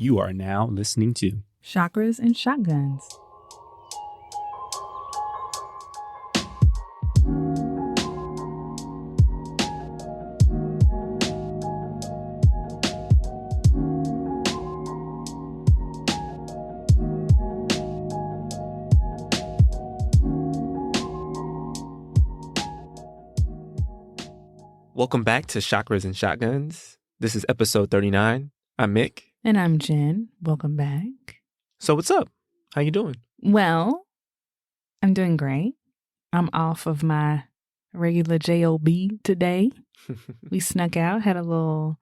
You are now listening to Chakras and Shotguns. Welcome back to Chakras and Shotguns. This is episode 39. I'm Mik. And I'm Jenn. Welcome back. So what's up? How you doing? Well, I'm doing great. I'm off of my regular JOB today. We snuck out, had a little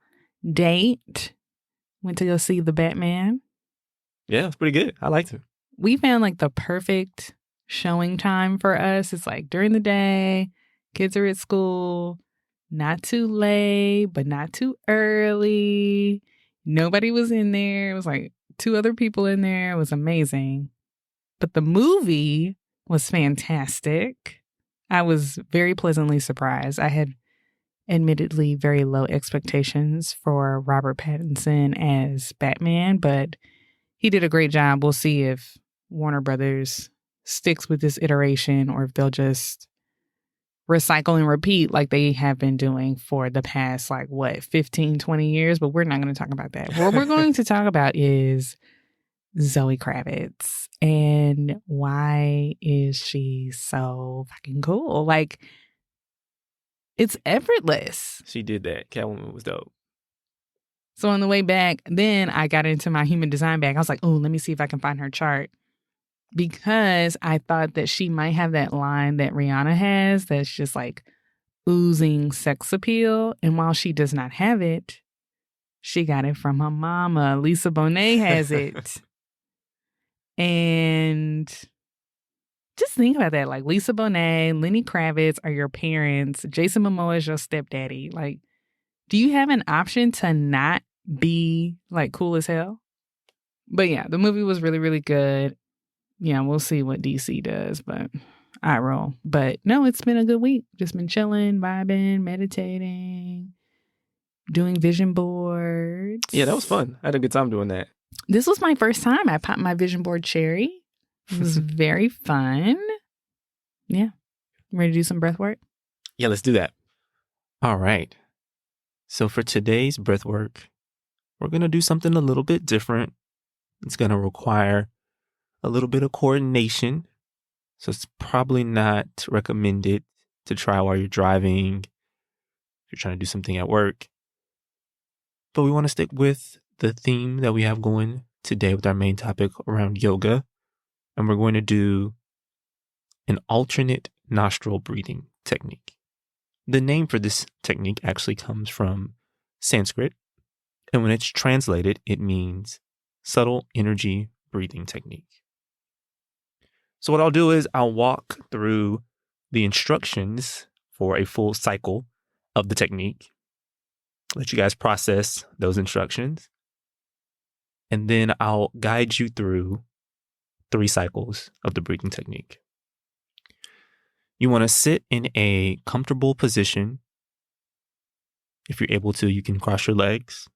date, went to go see the Batman. Yeah, it's pretty good. I liked it. We found like the perfect showing time for us. It's like during the day, kids are at school, not too late, but not too early. Nobody was in there. It was like 2 other people in there. It was amazing. But the movie was fantastic. I was very pleasantly surprised. I had admittedly very low expectations for Robert Pattinson as Batman, but he did a great job. We'll see if Warner Brothers sticks with this iteration or if they'll just recycle and repeat like they have been doing for the past, 15, 20 years. But we're not going to talk about that. What we're going to talk about is Zoe Kravitz and why is she so fucking cool? Like, it's effortless. She did that. Catwoman was dope. So on the way back, then I got into my human design bag. I was like, oh, let me see if I can find her chart. Because I thought that she might have that line that Rihanna has that's just like oozing sex appeal. And while she does not have it, she got it from her mama. Lisa Bonet has it. And just think about that. Like Lisa Bonet, Lenny Kravitz are your parents. Jason Momoa is your stepdaddy. Like, do you have an option to not be like cool as hell? But yeah, the movie was really, really good. Yeah, we'll see what DC does, but I roll. But no, it's been a good week. Just been chilling, vibing, meditating, doing vision boards. Yeah, that was fun. I had a good time doing that. This was my first time. I popped my vision board cherry. It was very fun. Yeah. Ready to do some breath work? Yeah, let's do that. All right. So for today's breath work, we're going to do something a little bit different. It's going to require a little bit of coordination. So it's probably not recommended to try while you're driving, if you're trying to do something at work. But we want to stick with the theme that we have going today with our main topic around yoga. And we're going to do an alternate nostril breathing technique. The name for this technique actually comes from Sanskrit. And when it's translated, it means subtle energy breathing technique. So what I'll do is I'll walk through the instructions for a full cycle of the technique. Let you guys process those instructions. And then I'll guide you through 3 cycles of the breathing technique. You want to sit in a comfortable position. If you're able to, you can cross your legs.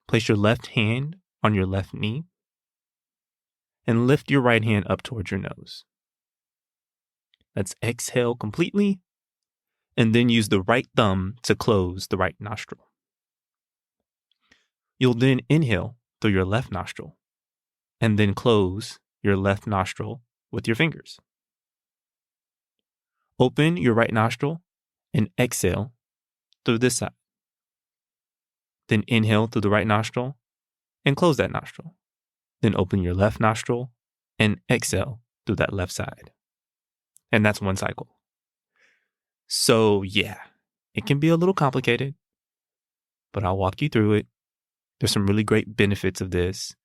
Place your left hand on your left knee. And lift your right hand up towards your nose. Let's exhale completely. And then use the right thumb to close the right nostril. You'll then inhale through your left nostril. And then close your left nostril with your fingers. Open your right nostril and exhale through this side. Then inhale through the right nostril and close that nostril. Then open your left nostril and exhale through that left side. And that's 1 cycle. So yeah, it can be a little complicated, but I'll walk you through it. There's some really great benefits of this.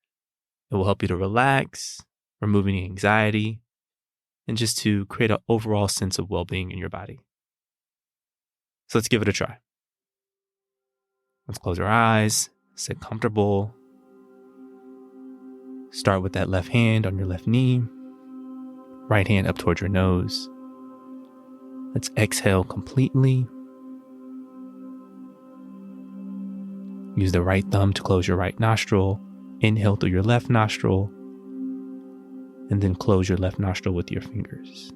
It will help you to relax, remove any anxiety, and just to create an overall sense of well-being in your body. So let's give it a try. Let's close our eyes, sit comfortable. Start with that left hand on your left knee, right hand up towards your nose. Let's exhale completely. Use the right thumb to close your right nostril. Inhale through your left nostril. And then close your left nostril with your fingers.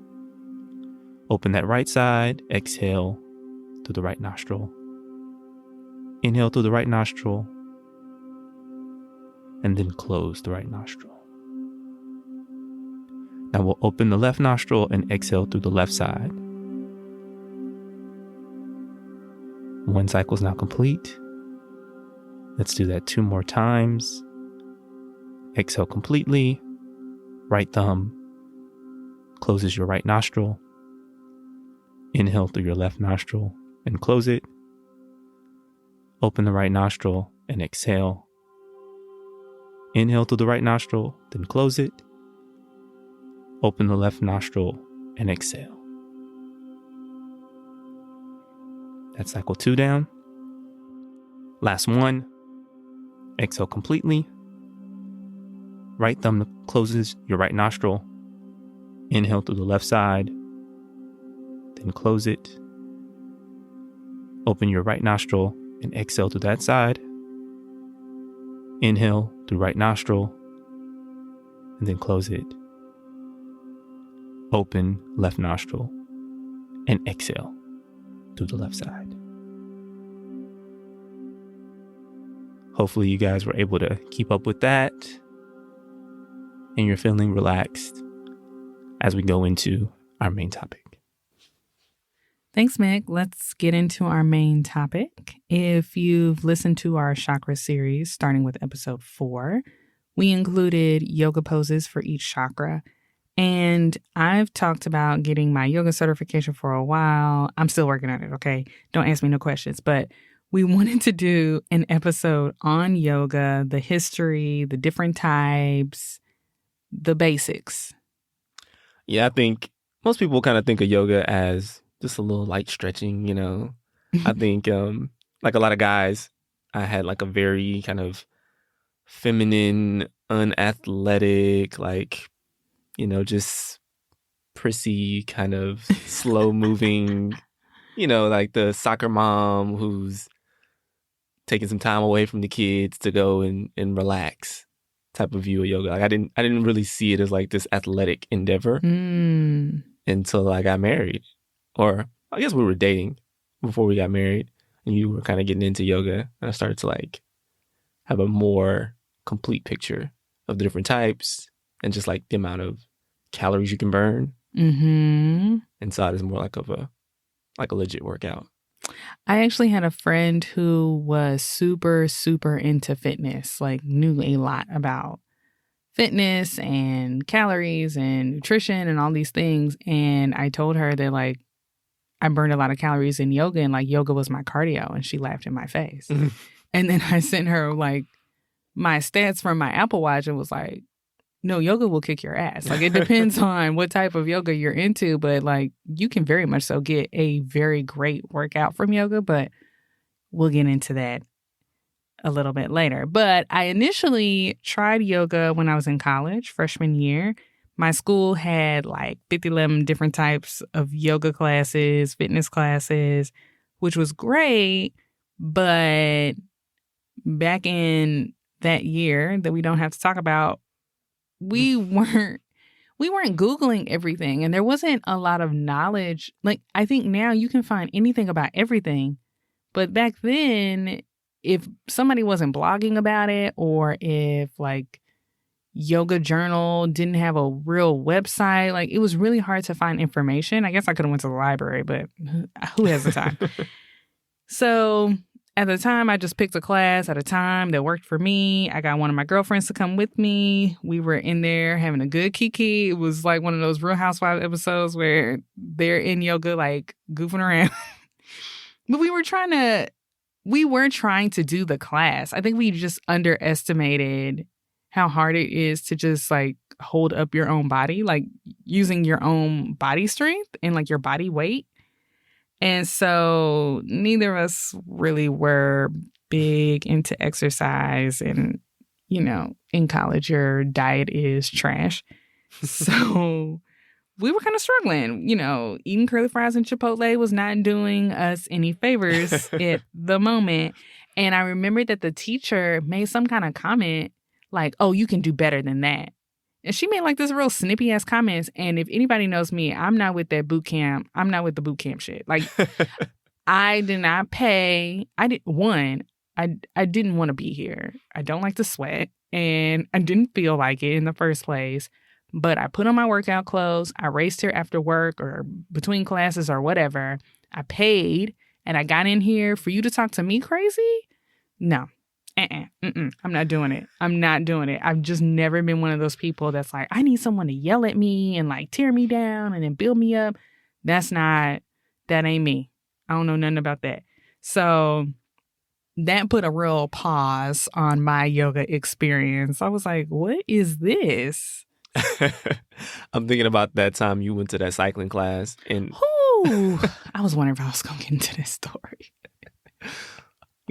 Open that right side. Exhale through the right nostril. Inhale through the right nostril. And then close the right nostril. Now we'll open the left nostril and exhale through the left side. One cycle is now complete. Let's do that 2 more times. Exhale completely. Right thumb closes your right nostril. Inhale through your left nostril and close it. Open the right nostril and exhale. Inhale through the right nostril, then close it. Open the left nostril and exhale. That's cycle 2 down. Last one. Exhale completely. Right thumb closes your right nostril. Inhale through the left side, then close it. Open your right nostril and exhale through that side. Inhale through right nostril, and then close it. Open left nostril and exhale through the left side. Hopefully you guys were able to keep up with that and you're feeling relaxed as we go into our main topic. Thanks, Mik. Let's get into our main topic. If you've listened to our chakra series, starting with episode 4, we included yoga poses for each chakra. And I've talked about getting my yoga certification for a while. I'm still working on it, okay? Don't ask me no questions. But we wanted to do an episode on yoga, the history, the different types, the basics. Yeah, I think most people kind of think of yoga as just a little light stretching, you know. I think like a lot of guys, I had like a very kind of feminine, unathletic, like, you know, just prissy kind of slow moving, you know, like the soccer mom who's taking some time away from the kids to go and relax type of view of yoga. Like I didn't really see it as like this athletic endeavor until I got married. Or I guess we were dating before we got married, and you were kind of getting into yoga, and I started to like have a more complete picture of the different types and just like the amount of calories you can burn. Mm-hmm. And saw it as more like a legit workout. I actually had a friend who was super, super into fitness, like knew a lot about fitness and calories and nutrition and all these things. And I told her that like I burned a lot of calories in yoga and like yoga was my cardio, and she laughed in my face. And then I sent her like my stats from my Apple Watch and was like, no, yoga will kick your ass. Like it depends on what type of yoga you're into, but like you can very much so get a very great workout from yoga, but we'll get into that a little bit later. But I initially tried yoga when I was in college, freshman year. My school had like 50 different types of yoga classes, fitness classes, which was great. But back in that year that we don't have to talk about, we weren't Googling everything, and there wasn't a lot of knowledge. Like I think now you can find anything about everything. But back then, if somebody wasn't blogging about it, or if like Yoga Journal didn't have a real website, like it was really hard to find information. I guess I could have went to the library, but who has the time? So at the time, I just picked a class at a time that worked for me. I got one of my girlfriends to come with me. We were in there having a good kiki. It was like one of those Real Housewives episodes where they're in yoga, like goofing around. But we were trying to do the class. I think we just underestimated how hard it is to just like hold up your own body, like using your own body strength and like your body weight. And so neither of us really were big into exercise. And, you know, in college, your diet is trash. So we were kind of struggling. You know, eating curly fries and Chipotle was not doing us any favors at the moment. And I remember that the teacher made some kind of comment like, oh, you can do better than that. And she made like this real snippy ass comments. And if anybody knows me, I'm not with that boot camp. I'm not with the boot camp shit. Like, I did not pay. I didn't want to be here. I don't like to sweat. And I didn't feel like it in the first place. But I put on my workout clothes. I raced here after work or between classes or whatever. I paid and I got in here for you to talk to me crazy? No. I'm not doing it. I'm not doing it. I've just never been one of those people that's like, I need someone to yell at me and like tear me down and then build me up. That ain't me. I don't know nothing about that. So that put a real pause on my yoga experience. I was like, what is this? I'm thinking about that time you went to that cycling class and I was wondering if I was going to get into this story.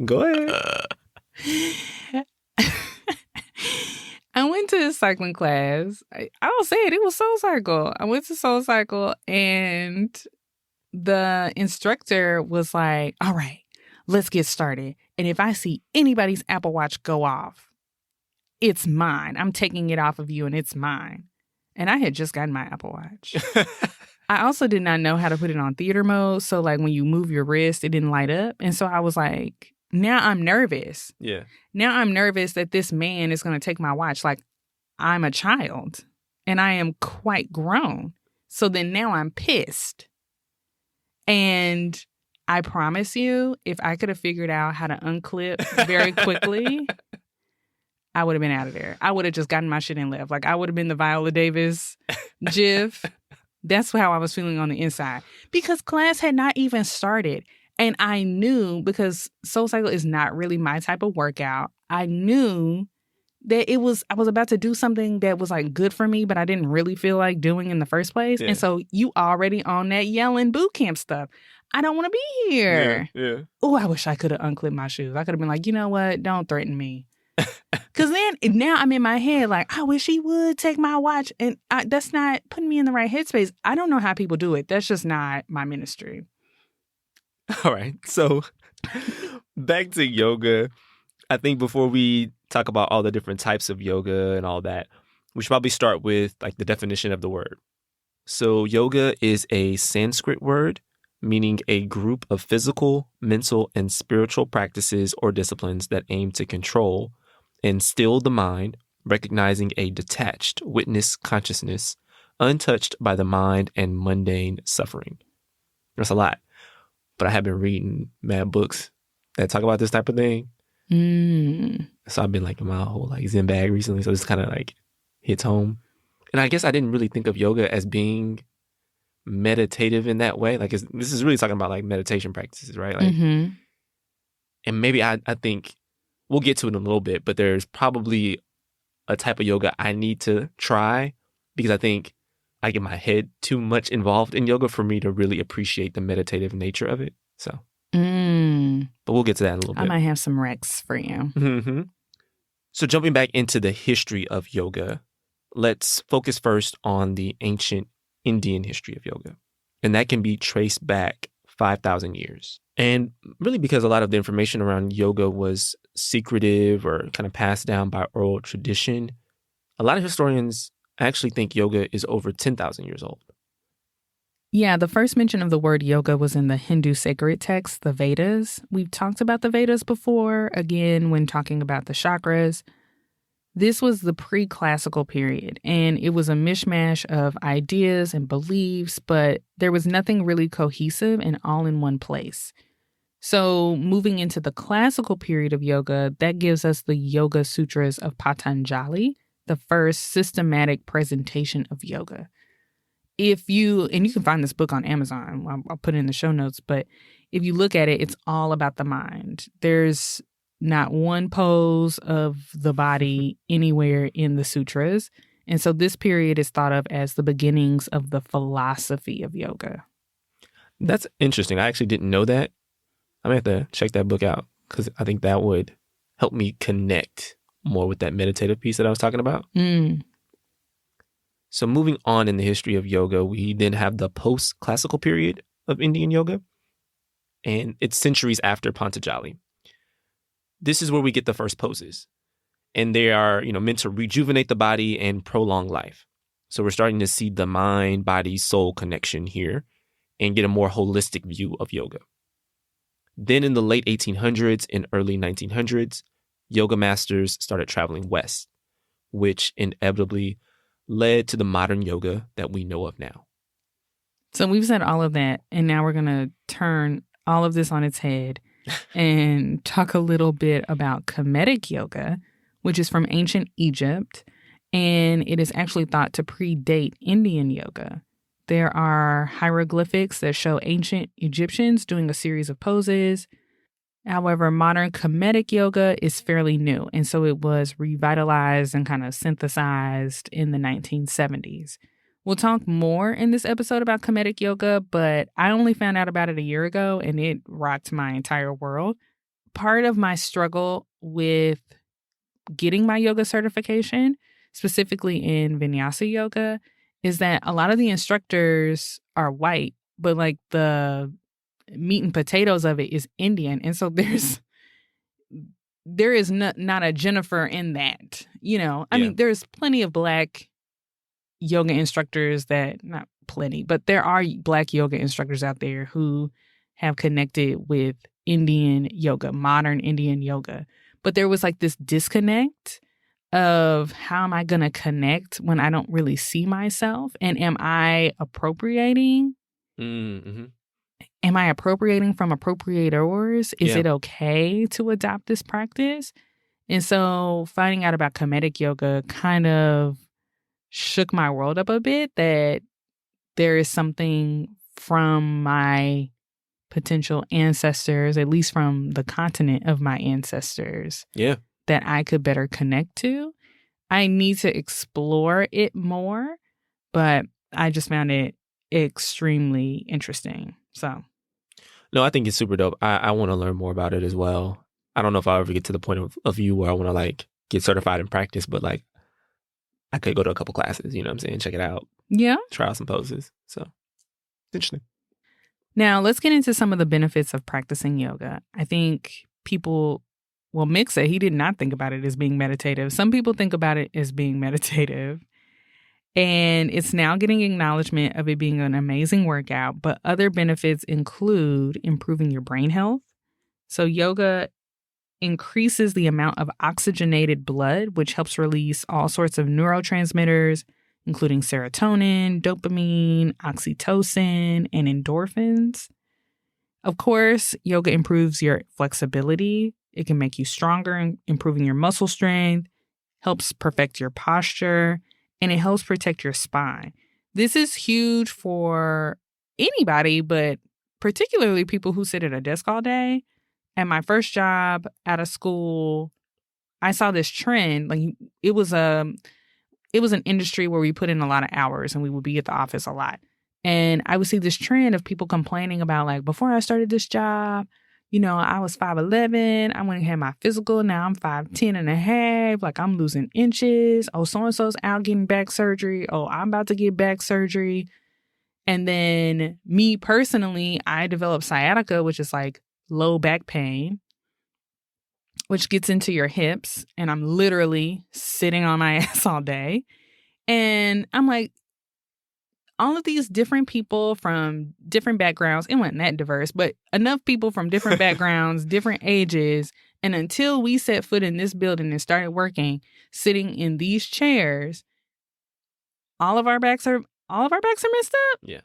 Go ahead. I went to a cycling class. I'll say it was Soul Cycle. I went to Soul Cycle and the instructor was like, all right, let's get started. And if I see anybody's Apple Watch go off, it's mine. I'm taking it off of you and it's mine. And I had just gotten my Apple Watch. I also did not know how to put it on theater mode. So like when you move your wrist, it didn't light up. And so I was like, now I'm nervous. Yeah. Now I'm nervous that this man is going to take my watch. Like I'm a child and I am quite grown. So then now I'm pissed. And I promise you, if I could have figured out how to unclip very quickly, I would have been out of there. I would have just gotten my shit and left. Like I would have been the Viola Davis gif. That's how I was feeling on the inside. Because class had not even started. And I knew, because Soul Cycle is not really my type of workout, I knew that I was about to do something that was like good for me, but I didn't really feel like doing in the first place. Yeah. And so you already on that yelling boot camp stuff. I don't want to be here. Yeah. Oh, I wish I could have unclipped my shoes. I could have been like, you know what? Don't threaten me. Because then now I'm in my head like, I wish he would take my watch. And that's not putting me in the right headspace. I don't know how people do it. That's just not my ministry. All right. So back to yoga. I think before we talk about all the different types of yoga and all that, we should probably start with like the definition of the word. So yoga is a Sanskrit word meaning a group of physical, mental, and spiritual practices or disciplines that aim to control and still the mind, recognizing a detached witness consciousness, untouched by the mind and mundane suffering. That's a lot. But I have been reading mad books that talk about this type of thing. So I've been like in my whole like Zen bag recently. So this kind of like hits home. And I guess I didn't really think of yoga as being meditative in that way. Like this is really talking about like meditation practices, right? Like, and maybe I think we'll get to it in a little bit, but there's probably a type of yoga I need to try because I think I get my head too much involved in yoga for me to really appreciate the meditative nature of it. So, but we'll get to that in a little bit. I might have some recs for you. Mm-hmm. So jumping back into the history of yoga, let's focus first on the ancient Indian history of yoga. And that can be traced back 5,000 years. And really because a lot of the information around yoga was secretive or kind of passed down by oral tradition, a lot of historians actually think yoga is over 10,000 years old. Yeah, the first mention of the word yoga was in the Hindu sacred text, the Vedas. We've talked about the Vedas before, again, when talking about the chakras. This was the pre-classical period, and it was a mishmash of ideas and beliefs, but there was nothing really cohesive and all in one place. So moving into the classical period of yoga, that gives us the Yoga Sutras of Patanjali, the first systematic presentation of yoga. And you can find this book on Amazon, I'll put it in the show notes, but if you look at it, it's all about the mind. There's not one pose of the body anywhere in the sutras. And so this period is thought of as the beginnings of the philosophy of yoga. That's interesting. I actually didn't know that. I'm going to have to check that book out because I think that would help me connect more with that meditative piece that I was talking about. So moving on in the history of yoga, we then have the post-classical period of Indian yoga, and it's centuries after Patanjali. this is where we get the first poses. And they are, meant to rejuvenate the body and prolong life. So we're starting to see the mind, body, soul connection here and get a more holistic view of yoga. Then in the late 1800s and early 1900s, yoga masters started traveling west, which inevitably led to the modern yoga that we know of now. So we've said all of that, and now we're going to turn all of this on its head and talk a little bit about Cometic Yoga, which is from ancient Egypt, and it is actually thought to predate Indian yoga. There are hieroglyphics that show ancient Egyptians doing a series of poses. However, modern Cometic Yoga is fairly new, and so it was revitalized and kind of synthesized in the 1970s. We'll talk more in this episode about Cometic Yoga, but I only found out about it a year ago, and it rocked my entire world. Part of my struggle with getting my yoga certification, specifically in Vinyasa Yoga, is that a lot of the instructors are white, but like the meat and potatoes of it is Indian. And so there is not a Jennifer in that, I mean, there's plenty of Black yoga instructors not plenty, but there are Black yoga instructors out there who have connected with Indian yoga, modern Indian yoga. But there was like this disconnect of how am I going to connect when I don't really see myself? And am I appropriating? Mm-hmm. Am I appropriating from appropriators? Is it okay to adopt this practice? And so finding out about Cometic Yoga kind of shook my world up a bit, that there is something from my potential ancestors, at least from the continent of my ancestors, that I could better connect to. I need to explore it more, but I just found it extremely interesting. So, no, I think it's super dope. I want to learn more about it as well. I don't know if I'll ever get to the point of view where I want to like get certified in practice, but like I could go to a couple classes, you know what I'm saying? Check it out. Yeah. Try out some poses. So, interesting. Now, let's get into some of the benefits of practicing yoga. I think Mik said he did not think about it as being meditative. Some people think about it as being meditative. And it's now getting acknowledgement of it being an amazing workout. But other benefits include improving your brain health. So yoga increases the amount of oxygenated blood, which helps release all sorts of neurotransmitters, including serotonin, dopamine, oxytocin, and endorphins. Of course, yoga improves your flexibility. It can make you stronger, improving your muscle strength, helps perfect your posture, and it helps protect your spine. This is huge for anybody, but particularly people who sit at a desk all day. At my first job out of school, I saw this trend. Like it was an industry where we put in a lot of hours and we would be at the office a lot. And I would see this trend of people complaining about like, before I started this job, I was 5'11". I went and had my physical. Now I'm 5'10" and a half. Like I'm losing inches. Oh, so-and-so's out getting back surgery. Oh, I'm about to get back surgery. And then me personally, I developed sciatica, which is like low back pain, which gets into your hips. And I'm literally sitting on my ass all day. And I'm like, all of these different people from different backgrounds, it wasn't that diverse, but enough people from different backgrounds, different ages. And until we set foot in this building and started working, sitting in these chairs, all of our backs are messed up. Yeah.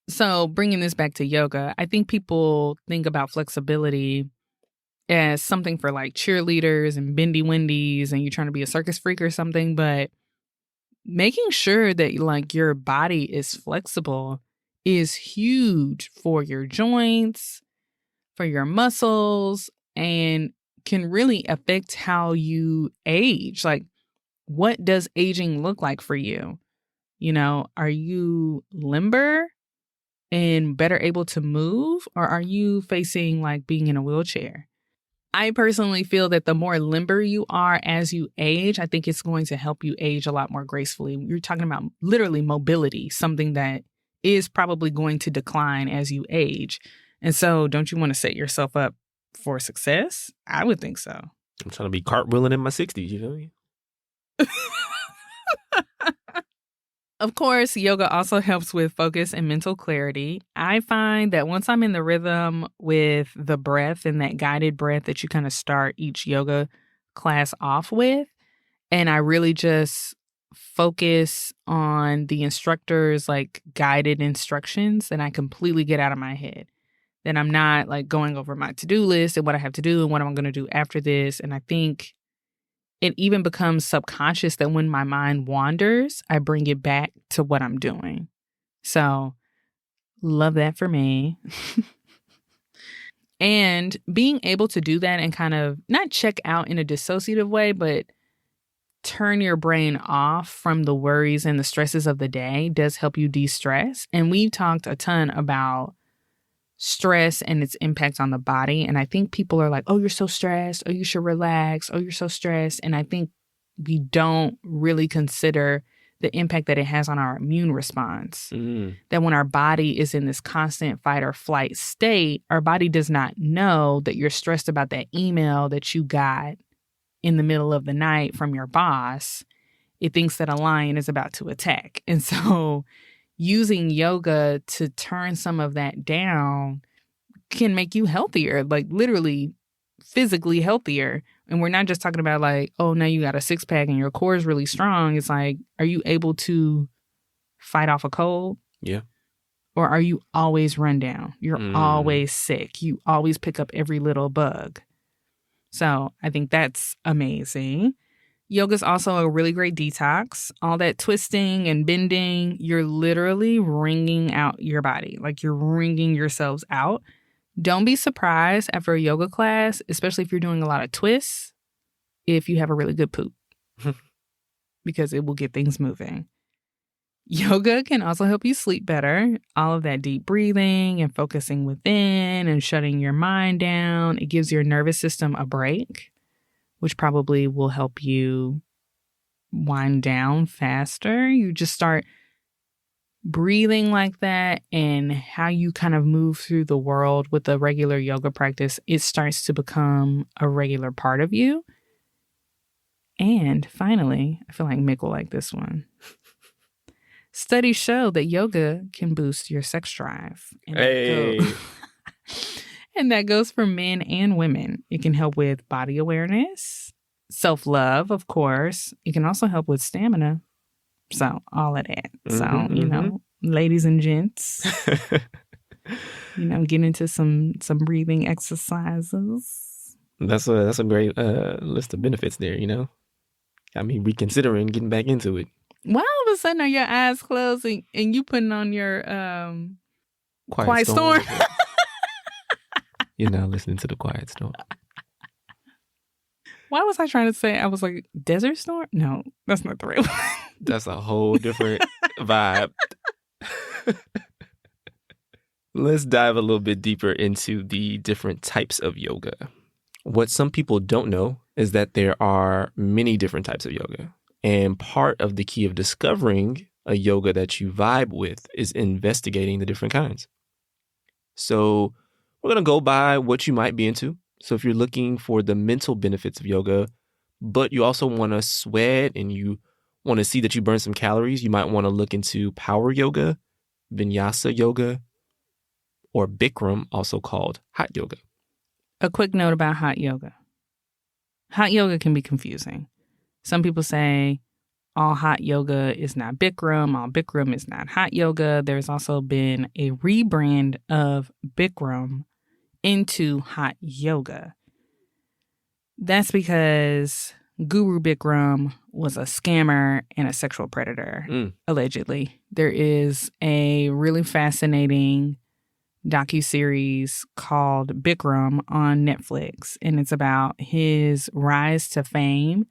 So bringing this back to yoga, I think people think about flexibility as something for like cheerleaders and bendy windies and you're trying to be a circus freak or something, but making sure that like your body is flexible is huge for your joints, for your muscles, and can really affect how you age. Like, what does aging look like for you? Are you limber and better able to move, or are you facing like being in a wheelchair? I personally feel that the more limber you are as you age, I think it's going to help you age a lot more gracefully. You're talking about literally mobility, something that is probably going to decline as you age. And so don't you want to set yourself up for success? I would think so. I'm trying to be cartwheeling in my 60s, you know? Of course, yoga also helps with focus and mental clarity. I find that once I'm in the rhythm with the breath and that guided breath that you kind of start each yoga class off with, and I really just focus on the instructor's like guided instructions, then I completely get out of my head. Then I'm not like going over my to-do list and what I have to do and what I'm going to do after this. And I think it even becomes subconscious that when my mind wanders, I bring it back to what I'm doing. So, love that for me. And being able to do that and kind of not check out in a dissociative way, but turn your brain off from the worries and the stresses of the day does help you de-stress. And we've talked a ton about stress and its impact on the body. And I think people are like, oh, you're so stressed. Oh, you should relax. Oh, you're so stressed. And I think we don't really consider the impact that it has on our immune response. That when our body is in this constant fight or flight state, our body does not know that you're stressed about that email that you got in the middle of the night from your boss. It thinks that a lion is about to attack. And so using yoga to turn some of that down can make you healthier, like literally physically healthier. And we're not just talking about like, oh, now you got a six pack and your core is really strong. It's like, are you able to fight off a cold? Yeah. Or are you always run down? You're always sick. You always pick up every little bug. So I think that's amazing. Yoga is also a really great detox. All that twisting and bending, you're literally wringing out your body. Like you're wringing yourselves out. Don't be surprised after a yoga class, especially if you're doing a lot of twists, if you have a really good poop. Because it will get things moving. Yoga can also help you sleep better. All of that deep breathing and focusing within and shutting your mind down. It gives your nervous system a break, which probably will help you wind down faster. You just start breathing like that, and how you kind of move through the world with a regular yoga practice, it starts to become a regular part of you. And finally, I feel like Mik will like this one. Studies show that yoga can boost your sex drive. And that goes for men and women. It can help with body awareness, self-love, of course. It can also help with stamina. So all of that. So, you know, ladies and gents, you know, get into some breathing exercises. That's a great list of benefits there, you know. I mean, reconsidering getting back into it. Why all of a sudden are your eyes closed and you putting on your Quiet Storm? You're now listening to the Quiet Storm. Why was I trying to say? I was like, Desert Storm? No, that's not the right one. That's a whole different vibe. Let's dive a little bit deeper into the different types of yoga. What some people don't know is that there are many different types of yoga. And part of the key of discovering a yoga that you vibe with is investigating the different kinds. So we're going to go by what you might be into. So if you're looking for the mental benefits of yoga, but you also want to sweat and you want to see that you burn some calories, you might want to look into power yoga, Vinyasa Yoga, or Bikram, also called hot yoga. A quick note about hot yoga. Hot yoga can be confusing. Some people say all hot yoga is not Bikram, all Bikram is not hot yoga. There's also been a rebrand of Bikram into hot yoga. That's because Guru Bikram was a scammer and a sexual predator, allegedly. There is a really fascinating docuseries called Bikram on Netflix, and it's about his rise to fame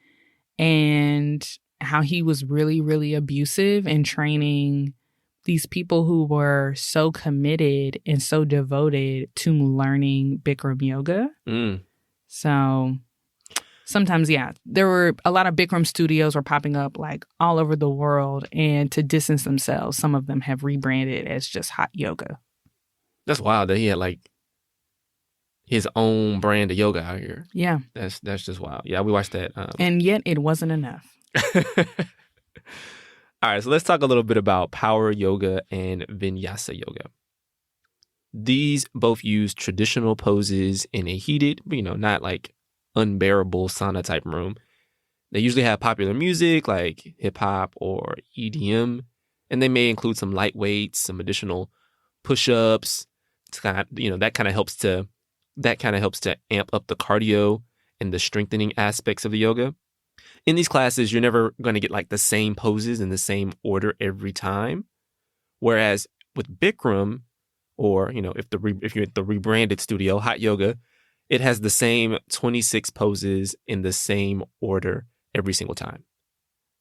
and how he was really, really abusive in training these people who were so committed and so devoted to learning Bikram yoga. So sometimes, yeah, there were a lot of Bikram studios were popping up like all over the world, and to distance themselves, some of them have rebranded as just hot yoga. That's wild that he his own brand of yoga out here. Yeah. That's just wild. Yeah, we watched that. And yet it wasn't enough. All right, so let's talk a little bit about power yoga and Vinyasa Yoga. These both use traditional poses in a heated, not like unbearable sauna type room. They usually have popular music like hip hop or EDM, and they may include some light weights, some additional push-ups. It's kind of, that kind of helps to amp up the cardio and the strengthening aspects of the yoga. In these classes, you're never going to get like the same poses in the same order every time. Whereas with Bikram, or if you're at the rebranded studio, Hot Yoga, it has the same 26 poses in the same order every single time.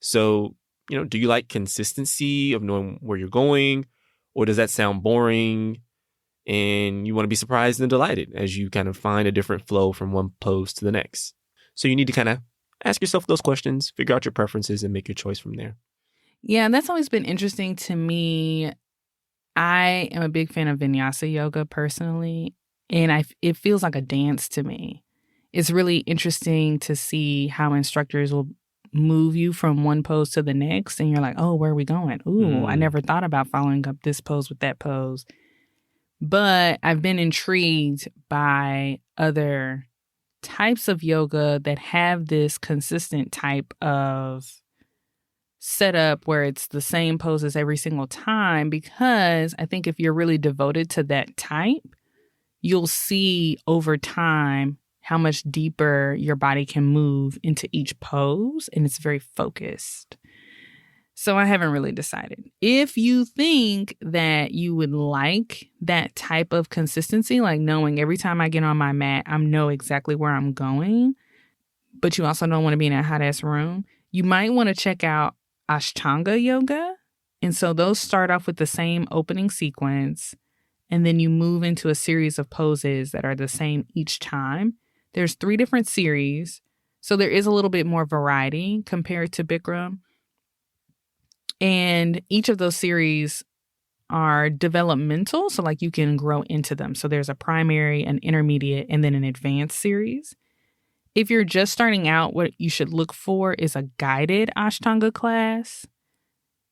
So, do you like consistency of knowing where you're going, or does that sound boring and you want to be surprised and delighted as you kind of find a different flow from one pose to the next? So you need to kind of ask yourself those questions, figure out your preferences, and make your choice from there. Yeah, that's always been interesting to me. I am a big fan of Vinyasa Yoga personally, and it feels like a dance to me. It's really interesting to see how instructors will move you from one pose to the next, and you're like, oh, where are we going? Ooh, I never thought about following up this pose with that pose. But I've been intrigued by other types of yoga that have this consistent type of setup where it's the same poses every single time, because I think if you're really devoted to that type, you'll see over time how much deeper your body can move into each pose, and it's very focused. So I haven't really decided. If you think that you would like that type of consistency, like knowing every time I get on my mat, I know exactly where I'm going, but you also don't want to be in a hot ass room, you might want to check out Ashtanga Yoga. And so those start off with the same opening sequence, and then you move into a series of poses that are the same each time. There's 3 different series, so there is a little bit more variety compared to Bikram. And each of those series are developmental, so like you can grow into them. So there's a primary, an intermediate, and then an advanced series. If you're just starting out, what you should look for is a guided Ashtanga class,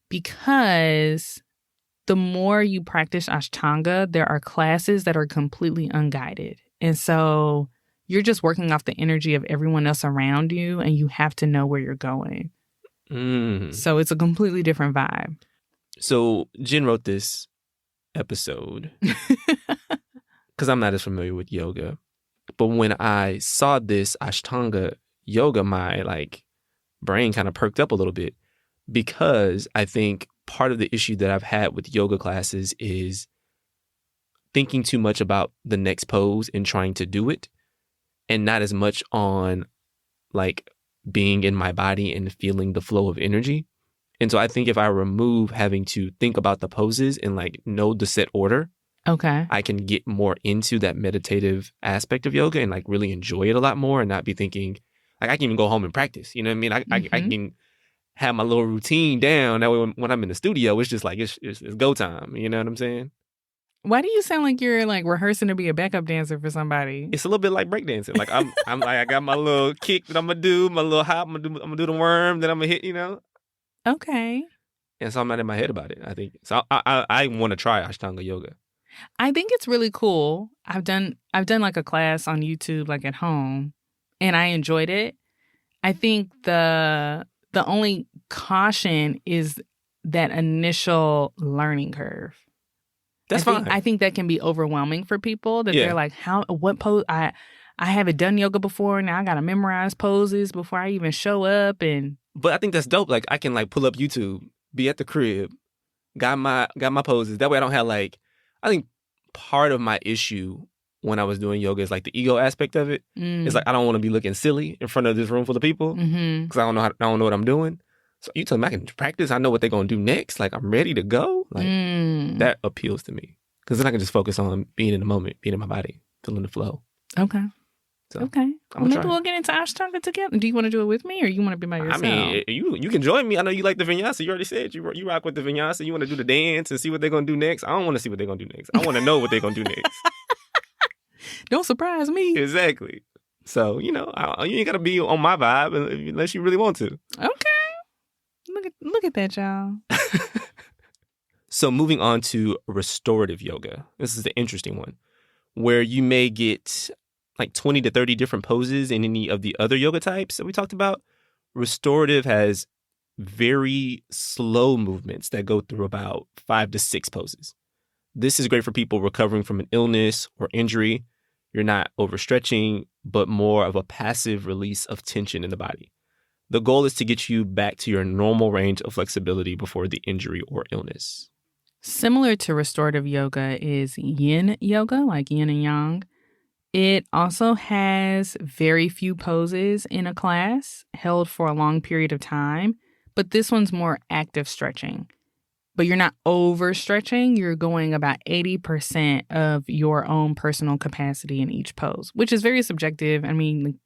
because the more you practice Ashtanga, there are classes that are completely unguided. And so you're just working off the energy of everyone else around you, and you have to know where you're going. So it's a completely different vibe. So Jen wrote this episode because I'm not as familiar with yoga. But when I saw this Ashtanga Yoga, my brain kind of perked up a little bit, because I think part of the issue that I've had with yoga classes is thinking too much about the next pose and trying to do it, and not as much on being in my body and feeling the flow of energy. And so I think if I remove having to think about the poses and know the set order, okay, I can get more into that meditative aspect of yoga and really enjoy it a lot more, and not be thinking I can even go home and practice. You know what I mean? I can have my little routine down. That way when I'm in the studio, it's just it's go time. You know what I'm saying? Why do you sound like you're rehearsing to be a backup dancer for somebody? It's a little bit like breakdancing. I'm I got my little kick that I'm gonna do, my little hop. I'm gonna do the worm that I'm gonna hit. Okay. And so I'm not in my head about it. I think so. I want to try Ashtanga Yoga. I think it's really cool. I've done a class on YouTube at home, and I enjoyed it. I think the only caution is that initial learning curve. That's fine. I think that can be overwhelming for people, that they're like, what pose? I haven't done yoga before. Now I got to memorize poses before I even show up. But I think that's dope. I can pull up YouTube, be at the crib, got my poses. That way I don't have I think part of my issue when I was doing yoga is the ego aspect of it. It's I don't want to be looking silly in front of this room full of people, because I don't know what I'm doing. So you tell me I can practice. I know what they're going to do next. I'm ready to go. That appeals to me, because then I can just focus on being in the moment, being in my body, feeling the flow. Okay. So, okay. Well, maybe we'll get into Ashtanga together. Do you want to do it with me, or you want to be by yourself? I mean, you can join me. I know you like the Vinyasa. You already said you rock with the Vinyasa. You want to do the dance and see what they're going to do next. I don't want to see what they're going to do next. I want to know what they're going to do next. Don't surprise me. Exactly. So, you ain't got to be on my vibe unless you really want to. Okay. Look at that, y'all. So moving on to restorative yoga. This is the interesting one, where you may get like 20 to 30 different poses in any of the other yoga types that we talked about. Restorative has very slow movements that go through about 5 to 6 poses. This is great for people recovering from an illness or injury. You're not overstretching, but more of a passive release of tension in the body. The goal is to get you back to your normal range of flexibility before the injury or illness. Similar to restorative yoga is Yin Yoga, like yin and yang. It also has very few poses in a class held for a long period of time, but this one's more active stretching. But you're not overstretching. You're going about 80% of your own personal capacity in each pose, which is very subjective. I mean,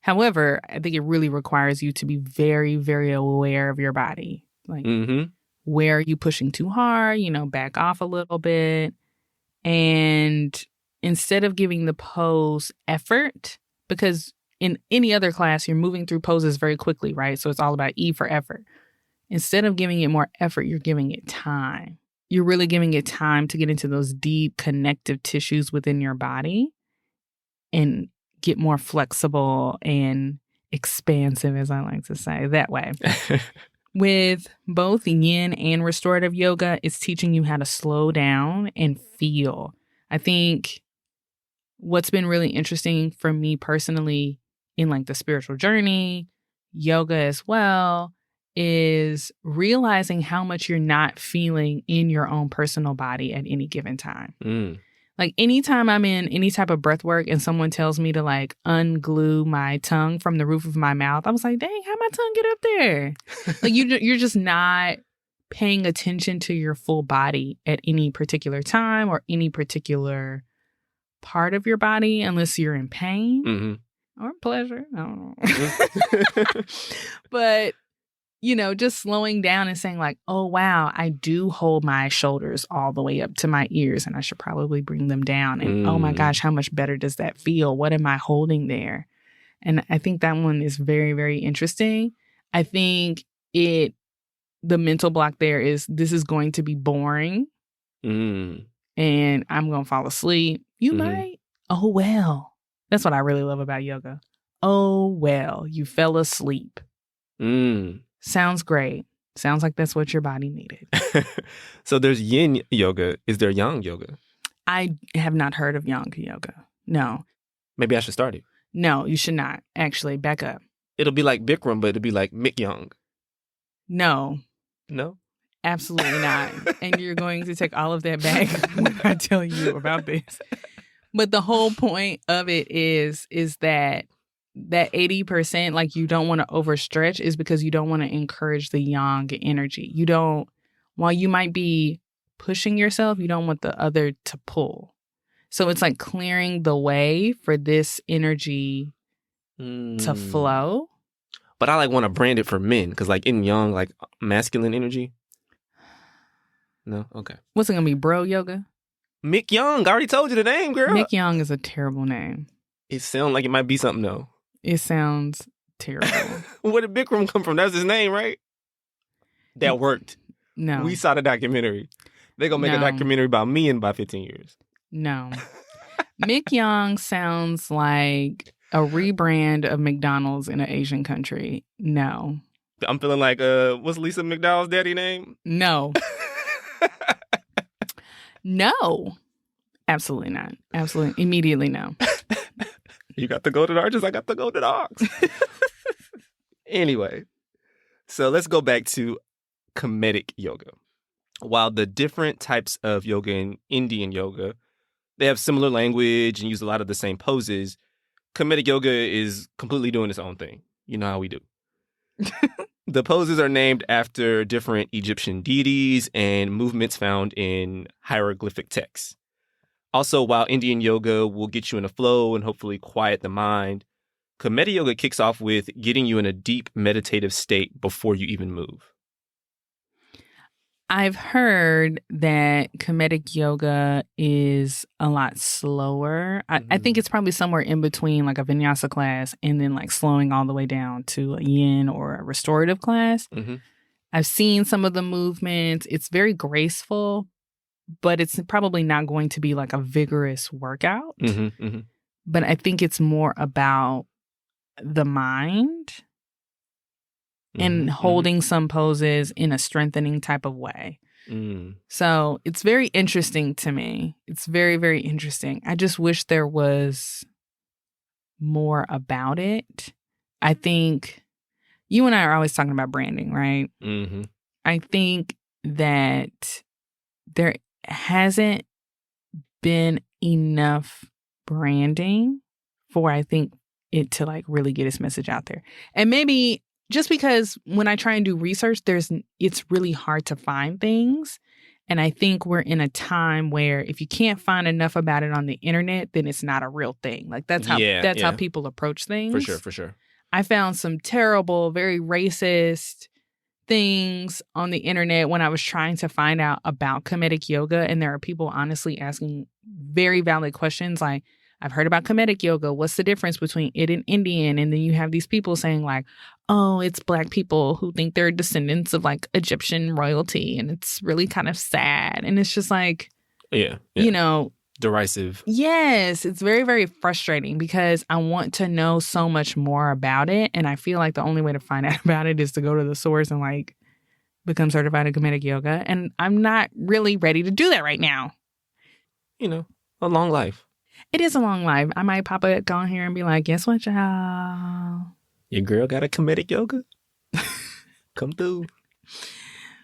however, I think it really requires you to be very, very aware of your body. Like, where are you pushing too hard? Back off a little bit. And instead of giving the pose effort, because in any other class, you're moving through poses very quickly, right? So it's all about E for effort. Instead of giving it more effort, you're giving it time. You're really giving it time to get into those deep connective tissues within your body and get more flexible and expansive, as I like to say, that way. With both yin and restorative yoga, it's teaching you how to slow down and feel. I think what's been really interesting for me personally in like the spiritual journey, yoga as well, is realizing how much you're not feeling in your own personal body at any given time. Like anytime I'm in any type of breath work and someone tells me to like unglue my tongue from the roof of my mouth, I was like, dang, how'd my tongue get up there? Like you're just not paying attention to your full body at any particular time or any particular part of your body unless you're in pain or pleasure. I don't know. But just slowing down and saying like, oh, wow, I do hold my shoulders all the way up to my ears and I should probably bring them down. And oh my gosh, how much better does that feel? What am I holding there? And I think that one is very, very interesting. I think the mental block there is this is going to be boring and I'm going to fall asleep. You might. Oh, well. That's what I really love about yoga. Oh, well, you fell asleep. Sounds great. Sounds like that's what your body needed. So there's yin yoga. Is there yang yoga? I have not heard of yang yoga. No. Maybe I should start it. No, you should not. Actually, back up. It'll be like Bikram, but it'll be like Mik Young. No. No? Absolutely not. And you're going to take all of that back when I tell you about this. But the whole point of it is that 80%, like you don't want to overstretch, is because you don't want to encourage the yang energy. While you might be pushing yourself, you don't want the other to pull. So it's like clearing the way for this energy to flow. But I like want to brand it for men because like in yang, like masculine energy. No? Okay. What's it going to be, bro yoga? Mik Young. I already told you the name, girl. Mik Young is a terrible name. It sounds like it might be something, though. It sounds terrible. Where did Bikram come from? That's his name, right? That worked. No. We saw the documentary. They're going to make a documentary about me in about 15 years. No. Mik Young sounds like a rebrand of McDonald's in an Asian country. No. I'm feeling like, what's Lisa McDowell's daddy name? No. No. Absolutely not. Absolutely. Immediately no. You got the golden arches, I got the golden ox. Anyway, so let's go back to Cometic Yoga. While the different types of yoga in Indian yoga, they have similar language and use a lot of the same poses, Cometic Yoga is completely doing its own thing. You know how we do. The poses are named after different Egyptian deities and movements found in hieroglyphic texts. Also, while Indian yoga will get you in a flow and hopefully quiet the mind, Cometic Yoga kicks off with getting you in a deep meditative state before you even move. I've heard that Cometic Yoga is a lot slower. I think it's probably somewhere in between like a Vinyasa class and then like slowing all the way down to a Yin or a restorative class. Mm-hmm. I've seen some of the movements. It's very graceful, but it's probably not going to be like a vigorous workout. Mm-hmm. Mm-hmm. But I think it's more about the mind and holding some poses in a strengthening type of way. So it's very interesting to me. It's very, very interesting. I just wish there was more about it. I think you and I are always talking about branding, right? Mm-hmm. I think that there hasn't been enough branding for, I think, it to like really get its message out there. And maybe just because when I try and do research, it's really hard to find things. And I think we're in a time where if you can't find enough about it on the internet, then it's not a real thing. Like that's how people approach things. For sure. I found some terrible, very racist things on the internet when I was trying to find out about Cometic Yoga. And there are people honestly asking very valid questions like, I've heard about Cometic Yoga. What's the difference between it and Indian? And then you have these people saying like, oh, it's Black people who think they're descendants of like Egyptian royalty. And it's really kind of sad. And it's just like, you know, derisive. Yes, it's very, very frustrating because I want to know so much more about it. And I feel like the only way to find out about it is to go to the source and like become certified in Cometic Yoga. And I'm not really ready to do that right now. You know, a long life. It is a long life. I might pop up on here and be like, guess what, y'all? Your girl got a Cometic Yoga? Come through.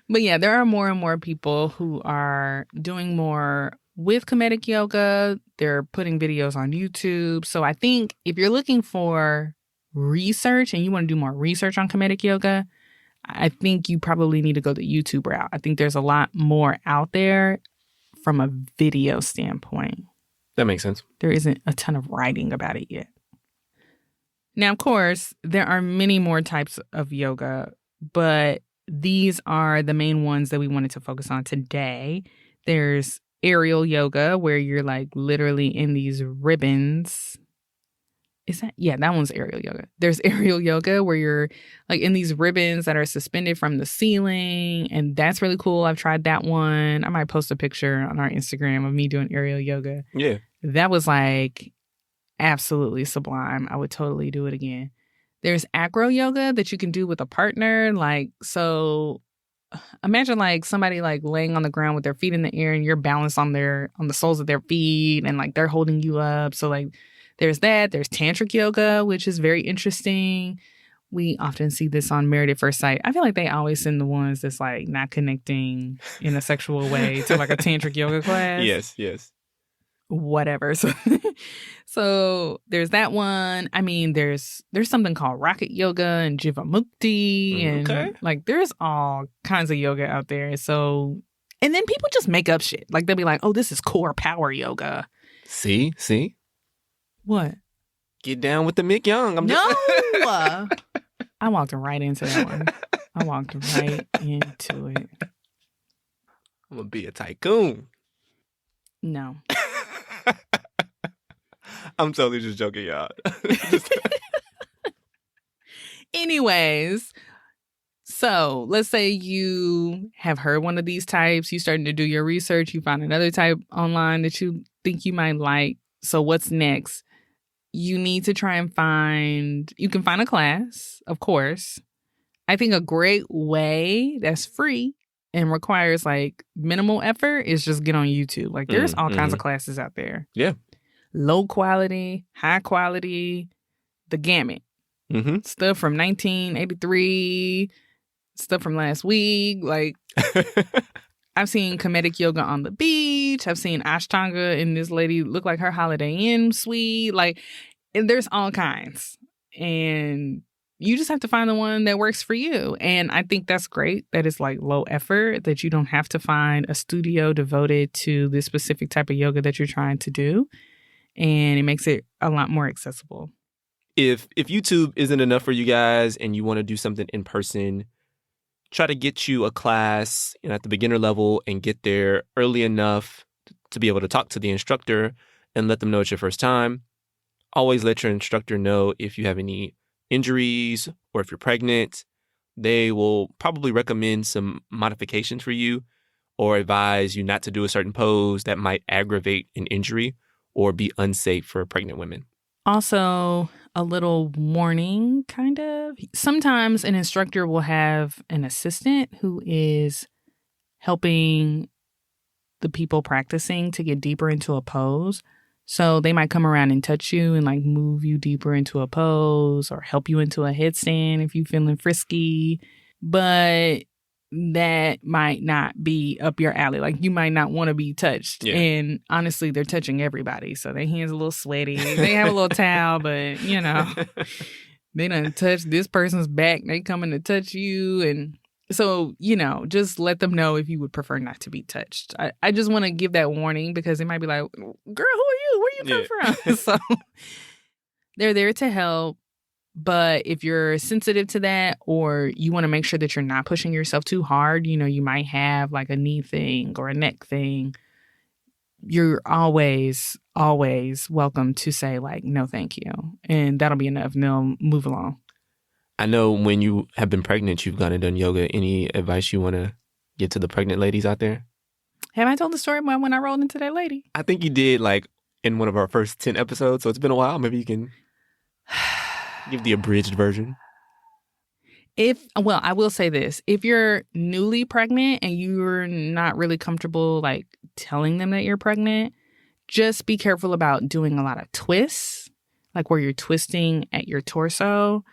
But yeah, there are more and more people who are doing more with Cometic Yoga. They're putting videos on YouTube. So I think if you're looking for research and you want to do more research on Cometic Yoga, I think you probably need to go the YouTube route. I think there's a lot more out there from a video standpoint. That makes sense. There isn't a ton of writing about it yet. Now, of course, there are many more types of yoga, but these are the main ones that we wanted to focus on today. There's aerial yoga, where you're like literally in these ribbons. That one's aerial yoga. There's aerial yoga where you're like in these ribbons that are suspended from the ceiling. And that's really cool. I've tried that one. I might post a picture on our Instagram of me doing aerial yoga. Yeah. That was like absolutely sublime. I would totally do it again. There's acro yoga that you can do with a partner. Like, so imagine like somebody like laying on the ground with their feet in the air and you're balanced on the soles of their feet and like they're holding you up. So like there's that. There's tantric yoga, which is very interesting. We often see this on Married at First Sight. I feel like they always send the ones that's like not connecting in a sexual way to like a tantric yoga class. Yes. Whatever. So there's that one. I mean, there's something called rocket yoga and jivamukti and like there's all kinds of yoga out there. So, and then people just make up shit. Like they'll be like, oh, this is core power yoga. See? What? Get down with the Mik Young. I walked right into that one. I walked right into it. I'm going to be a tycoon. No. I'm totally just joking, y'all. Anyways, so let's say you have heard one of these types. You starting to do your research. You find another type online that you think you might like. So what's next? You need to try and you can find a class, of course. I think a great way that's free and requires like minimal effort is just get on YouTube. Like there's all kinds of classes out there. Yeah. Low quality, high quality, the gamut. Stuff from 1983, stuff from last week. Like I've seen Cometic Yoga on the beach. I've seen Ashtanga and this lady look like her Holiday Inn suite. Like there's all kinds. And you just have to find the one that works for you. And I think that's great that it's like low effort, that you don't have to find a studio devoted to this specific type of yoga that you're trying to do. And it makes it a lot more accessible. If YouTube isn't enough for you guys and you want to do something in person, try to get you a class at the beginner level and get there early enough to be able to talk to the instructor and let them know it's your first time. Always let your instructor know if you have any injuries or if you're pregnant. They will probably recommend some modifications for you or advise you not to do a certain pose that might aggravate an injury or be unsafe for pregnant women. Also, a little warning, kind of. Sometimes an instructor will have an assistant who is helping the people practicing to get deeper into a pose. So they might come around and touch you and like move you deeper into a pose or help you into a headstand if you're feeling frisky. But that might not be up your alley. Like you might not want to be touched. Yeah. And honestly, they're touching everybody. So their hands a little sweaty. They have a little towel, but they done touch this person's back. They coming to touch you. And so, just let them know if you would prefer not to be touched. I just want to give that warning because it might be like, girl, who are you? Where you come from? So they're there to help. But if you're sensitive to that or you want to make sure that you're not pushing yourself too hard, you might have like a knee thing or a neck thing. You're always, always welcome to say like, no, thank you. And that'll be enough. And they'll move along. I know when you have been pregnant, you've gone and done yoga. Any advice you want to give to the pregnant ladies out there? Have I told the story about when I rolled into that lady? I think you did like in one of our first 10 episodes. So it's been a while. Maybe you can give the abridged version. I will say this. If you're newly pregnant and you're not really comfortable like telling them that you're pregnant, just be careful about doing a lot of twists, like where you're twisting at your torso.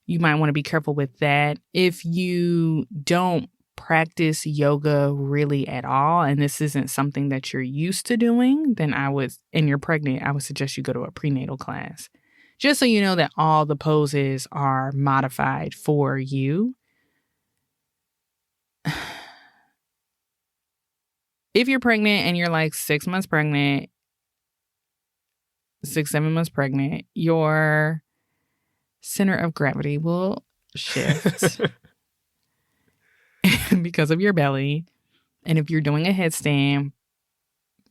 You might want to be careful with that. If you don't practice yoga really at all, and this isn't something that you're used to doing, then and you're pregnant, I would suggest you go to a prenatal class. Just so you know that all the poses are modified for you. If you're pregnant and you're like 6 months pregnant, 7 months pregnant, your center of gravity will shift because of your belly. And if you're doing a headstand,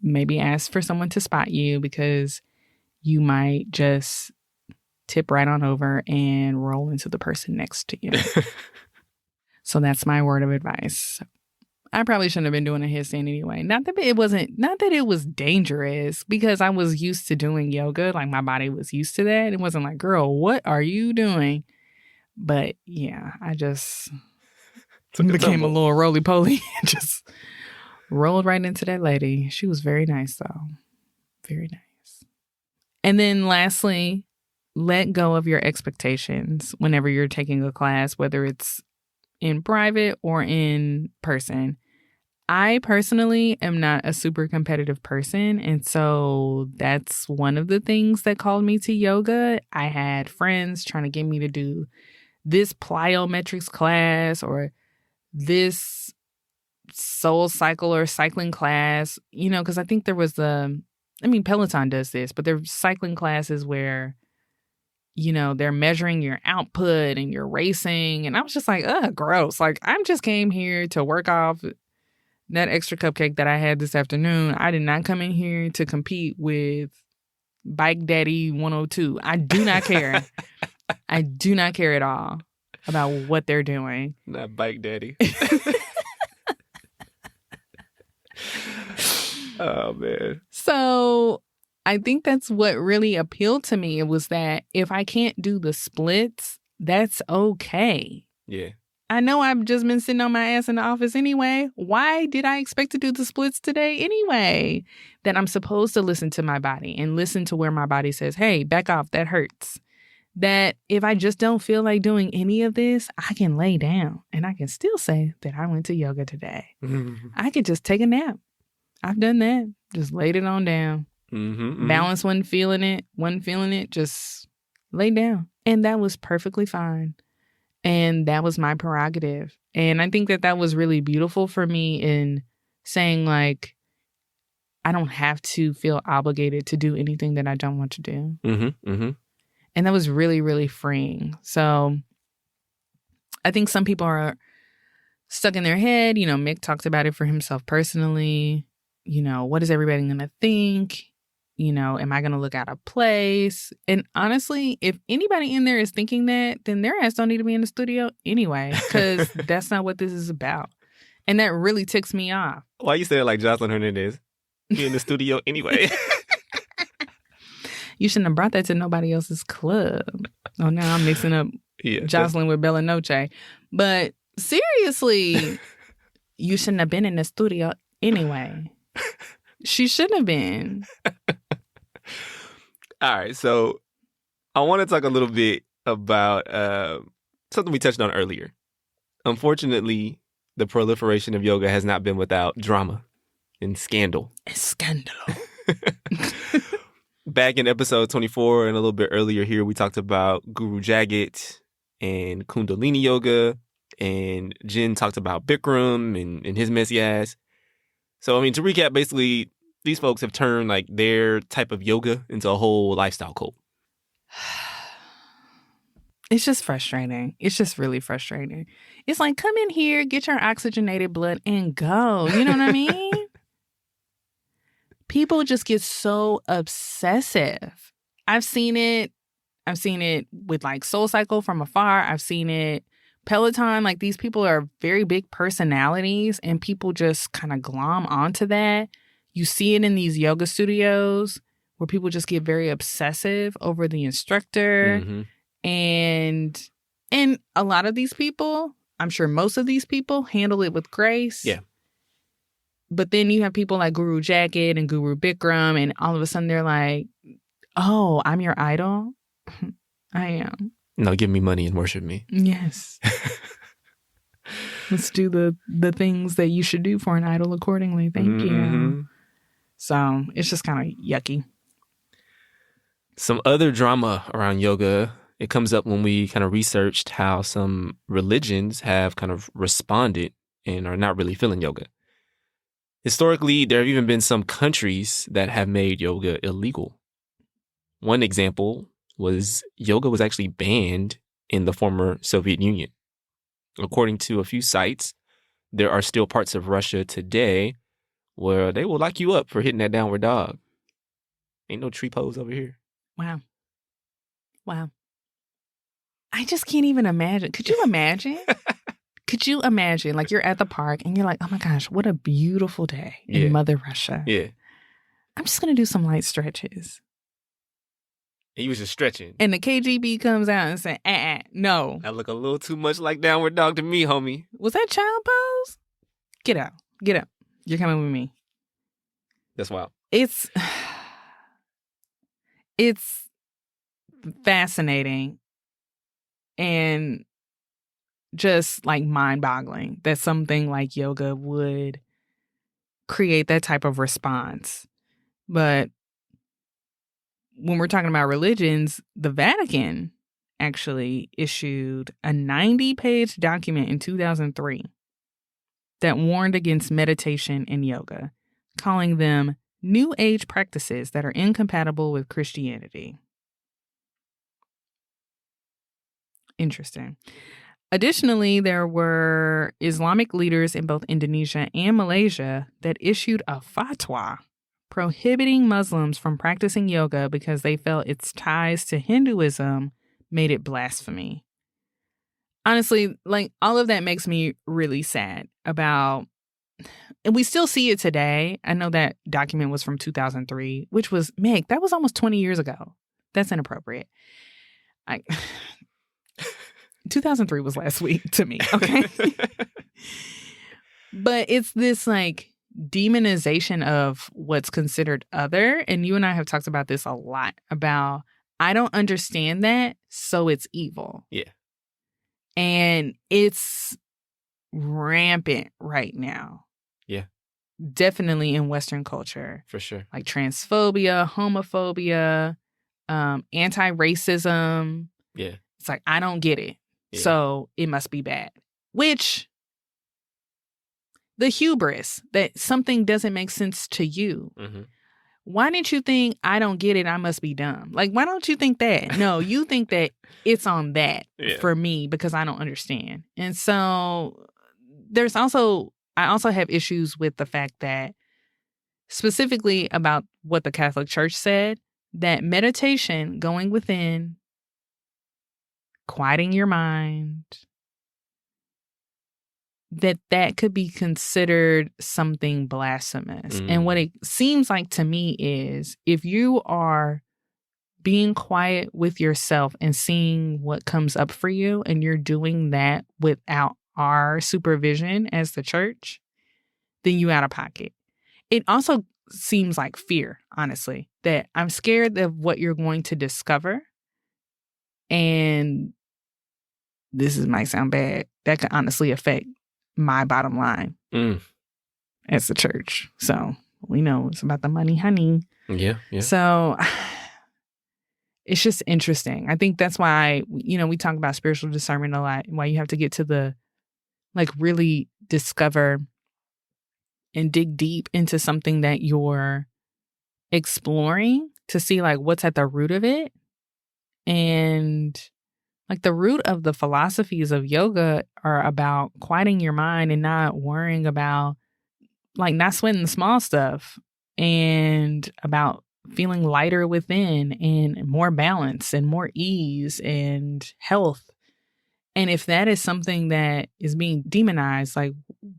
maybe ask for someone to spot you because you might just tip right on over and roll into the person next to you. So that's my word of advice. I probably shouldn't have been doing a headstand anyway. Not that it was dangerous because I was used to doing yoga. Like my body was used to that. It wasn't like, girl, what are you doing? But yeah, I just became a little roly-poly and just rolled right into that lady. She was very nice though. Very nice. And then lastly, let go of your expectations whenever you're taking a class, whether it's in private or in person. I personally am not a super competitive person. And so that's one of the things that called me to yoga. I had friends trying to get me to do this plyometrics class or this soul cycle or cycling class, because I think there was Peloton does this, but there's cycling classes where they're measuring your output and you're racing. And I was just like, gross. Like, I just came here to work off that extra cupcake that I had this afternoon. I did not come in here to compete with Bike Daddy 102. I do not care. I do not care at all about what they're doing. Not Bike Daddy. Oh, man. So I think that's what really appealed to me. It was that if I can't do the splits, that's okay. Yeah. I know I've just been sitting on my ass in the office anyway. Why did I expect to do the splits today anyway? That I'm supposed to listen to my body and listen to where my body says, hey, back off, that hurts. That if I just don't feel like doing any of this, I can lay down and I can still say that I went to yoga today. I could just take a nap. I've done that. Just laid it on down. Balance wasn't feeling it, just lay down. And that was perfectly fine. And that was my prerogative. And I think that was really beautiful for me in saying, like, I don't have to feel obligated to do anything that I don't want to do. And that was really, really freeing. So I think some people are stuck in their head. Mik talked about it for himself personally. What is everybody going to think? Am I going to look out of place? And honestly, if anybody in there is thinking that, then their ass don't need to be in the studio anyway, because that's not what this is about. And that really ticks me off. Why you say it like Jocelyn Hernandez? Be in the studio anyway. You shouldn't have brought that to nobody else's club. Oh, now I'm mixing up Jocelyn with Bella Noche. But seriously, you shouldn't have been in the studio anyway. She shouldn't have been. All right. So I want to talk a little bit about something we touched on earlier. Unfortunately, the proliferation of yoga has not been without drama and scandal. Scandal. Back in episode 24 and a little bit earlier here, we talked about Guru Jagat and Kundalini Yoga, and Jenn talked about Bikram and his messy ass. So, I mean, to recap, basically, these folks have turned like their type of yoga into a whole lifestyle cult. It's just frustrating. It's just really frustrating. It's like, come in here, get your oxygenated blood, and go. You know what I mean? People just get so obsessive. I've seen it with like SoulCycle from afar. I've seen it Peloton. Like, these people are very big personalities, and people just kind of glom onto that. You see it in these yoga studios where people just get very obsessive over the instructor. Mm-hmm. And a lot of these people, I'm sure most of these people, handle it with grace. Yeah. But then you have people like Guru Jagat and Guru Bikram, and all of a sudden they're like, oh, I'm your idol? I am. No, give me money and worship me. Yes. Let's do the things that you should do for an idol accordingly. Thank you. So it's just kind of yucky. Some other drama around yoga, it comes up when we kind of researched how some religions have kind of responded and are not really feeling yoga. Historically, there have even been some countries that have made yoga illegal. One example was yoga was actually banned in the former Soviet Union. According to a few sites, there are still parts of Russia today where they will lock you up for hitting that downward dog. Ain't no tree pose over here. Wow. I just can't even imagine. Could you imagine? Could you imagine, like, you're at the park and you're like, oh my gosh, what a beautiful day in Mother Russia. Yeah. I'm just going to do some light stretches. He was just stretching. And the KGB comes out and says, no. That look a little too much like downward dog to me, homie. Was that child pose? Get out. Get up. You're coming with me. That's wild. It's fascinating and just like mind-boggling that something like yoga would create that type of response. But when we're talking about religions, the Vatican actually issued a 90-page document in 2003 that warned against meditation and yoga, calling them New Age practices that are incompatible with Christianity. Interesting. Additionally, there were Islamic leaders in both Indonesia and Malaysia that issued a fatwa prohibiting Muslims from practicing yoga because they felt its ties to Hinduism made it blasphemy. Honestly, like, all of that makes me really sad about, and we still see it today. I know that document was from 2003, which was, Meg, that was almost 20 years ago. That's inappropriate. 2003 was last week to me, okay? But it's this like demonization of what's considered other. And you and I have talked about this a lot about, I don't understand that, so it's evil. Yeah. And it's rampant right now. Yeah. Definitely in Western culture. For sure. Like transphobia, homophobia, anti-racism. Yeah. It's like, I don't get it. Yeah. So it must be bad. Which, the hubris that something doesn't make sense to you. Mm-hmm. Why didn't you think, I don't get it, I must be dumb? Like, why don't you think that? No, you think that it's on that for me because I don't understand. And so I also have issues with the fact that specifically about what the Catholic Church said, that meditation, going within, quieting your mind, that could be considered something blasphemous. And what it seems like to me is if you are being quiet with yourself and seeing what comes up for you, and you're doing that without our supervision as the church, then you out of pocket. It also seems like fear, honestly, that I'm scared of what you're going to discover. And this might sound bad. That could honestly affect my bottom line as the church. So we know it's about the money, honey. Yeah. So it's just interesting. I think that's why, we talk about spiritual discernment a lot, why you have to get to the, really discover and dig deep into something that you're exploring to see, what's at the root of it. And the root of the philosophies of yoga are about quieting your mind and not worrying about, not sweating the small stuff, and about feeling lighter within and more balance and more ease and health. And if that is something that is being demonized,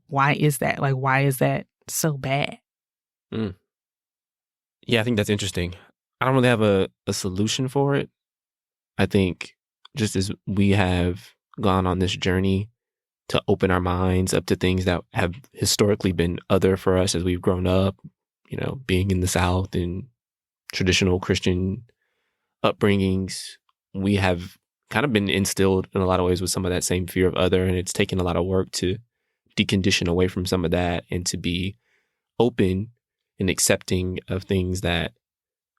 why is that? Why is that so bad? Yeah, I think that's interesting. I don't really have a solution for it. I think just as we have gone on this journey to open our minds up to things that have historically been other for us as we've grown up, being in the South and traditional Christian upbringings, we have kind of been instilled in a lot of ways with some of that same fear of other. And it's taken a lot of work to decondition away from some of that and to be open and accepting of things that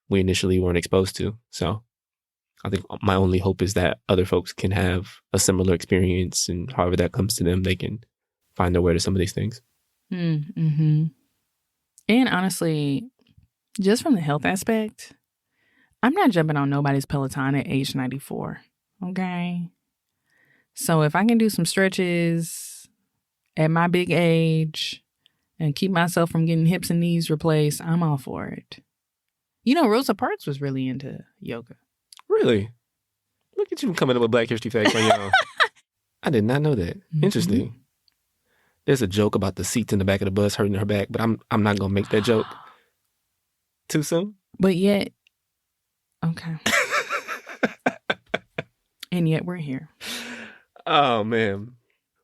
we initially weren't exposed to. So I think my only hope is that other folks can have a similar experience, and however that comes to them, they can find their way to some of these things. Mm-hmm. And honestly, just from the health aspect, I'm not jumping on nobody's Peloton at age 94. Okay. So if I can do some stretches at my big age and keep myself from getting hips and knees replaced, I'm all for it. Rosa Parks was really into yoga. Really? Look at you coming up with Black History facts on your own. I did not know that. Mm-hmm. Interesting. There's a joke about the seats in the back of the bus hurting her back, but I'm not going to make that joke. Too soon? But yet, okay. And yet we're here. Oh, man.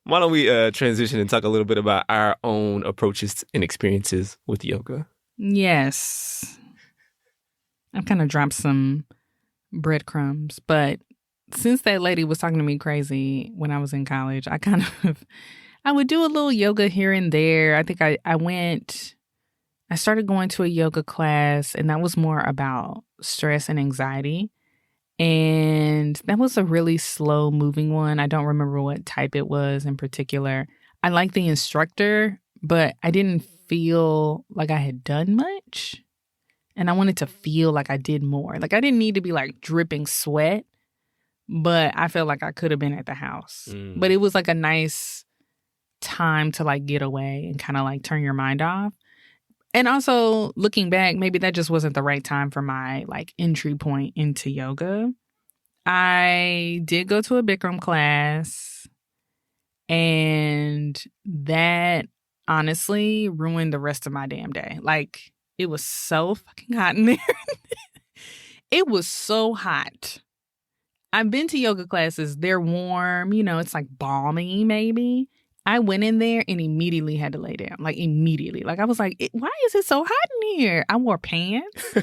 Why don't we transition and talk a little bit about our own approaches and experiences with yoga? Yes. I've kind of dropped some breadcrumbs, but since that lady was talking to me crazy when I was in college, I would do a little yoga here and there. I think I started going to a yoga class, and that was more about stress and anxiety. And that was a really slow moving one. I don't remember what type it was in particular. I liked the instructor, but I didn't feel like I had done much. And I wanted to feel like I did more. I didn't need to be dripping sweat, but I felt like I could have been at the house. But it was a nice time to get away and kind of turn your mind off. And also looking back, maybe that just wasn't the right time for my entry point into yoga. I did go to a Bikram class, and that honestly ruined the rest of my damn day. It was so fucking hot in there. It was so hot. I've been to yoga classes. They're warm. It's balmy maybe. I went in there and immediately had to lay down. Immediately. I was like, why is it so hot in here? I wore pants.